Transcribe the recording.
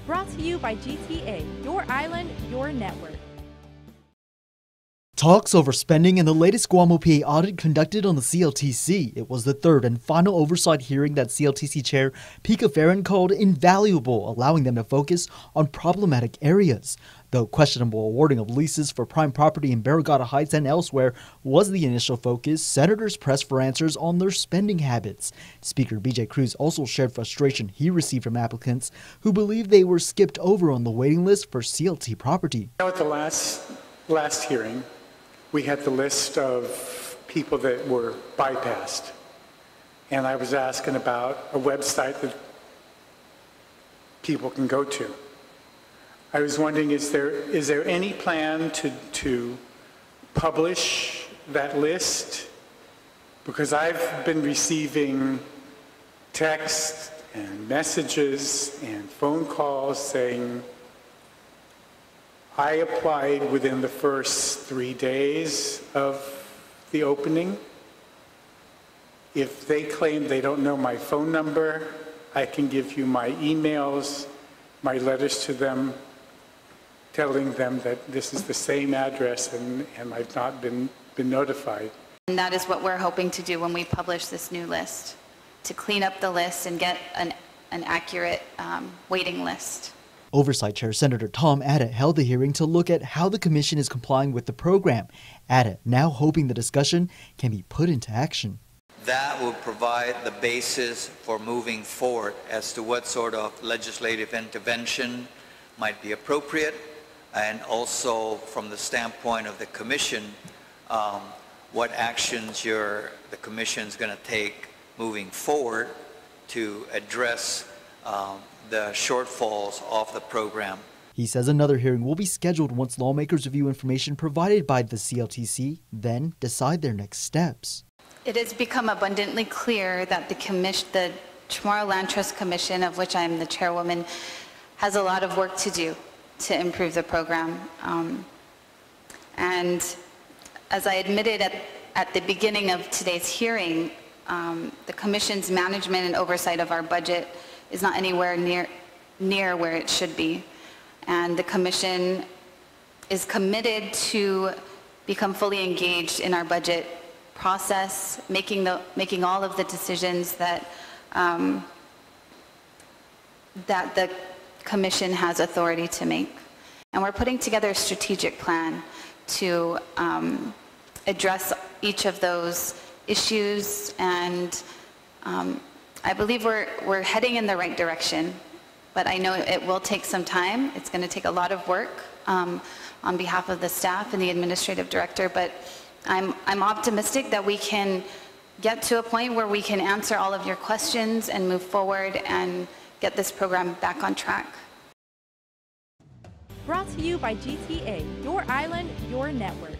Brought to you by GTA, your island, your network. Talks over spending in the latest Guam OPA audit conducted on the CLTC. It was the third and final oversight hearing that CLTC Chair Pika Farron called invaluable, allowing them to focus on problematic areas. Though questionable awarding of leases for prime property in Barrigada Heights and elsewhere was the initial focus, senators pressed for answers on their spending habits. Speaker BJ Cruz also shared frustration he received from applicants who believe they were skipped over on the waiting list for CLT property. At the last hearing, we had the list of people that were bypassed. And I was asking about a website that people can go to. I was wondering, is there any plan to publish that list? Because I've been receiving texts and messages and phone calls saying, I applied within the first 3 days of the opening. If they claim they don't know my phone number, I can give you my emails, my letters to them, telling them that this is the same address and I've not been notified. And that is what we're hoping to do when we publish this new list, to clean up the list and get an accurate waiting list. Oversight Chair Senator Tom Atta held the hearing to look at how the Commission is complying with the program. Atta now hoping the discussion can be put into action. That will provide the basis for moving forward as to what sort of legislative intervention might be appropriate, and also from the standpoint of the Commission, what actions the Commission is going to take moving forward to address the shortfalls of the program. He says another hearing will be scheduled once lawmakers review information provided by the CLTC, then decide their next steps. It has become abundantly clear that the Chamorro Land Trust Commission, of which I am the chairwoman, has a lot of work to do to improve the program. And as I admitted at the beginning of today's hearing, the Commission's management and oversight of our budget is not anywhere near where it should be. And the Commission is committed to become fully engaged in our budget process, making all of the decisions that that the Commission has authority to make. And we're putting together a strategic plan to address each of those issues, and I believe we're heading in the right direction, but I know it will take some time. It's going to take a lot of work on behalf of the staff and the administrative director, but I'm optimistic that we can get to a point where we can answer all of your questions and move forward and get this program back on track. Brought to you by GTA, your island, your network.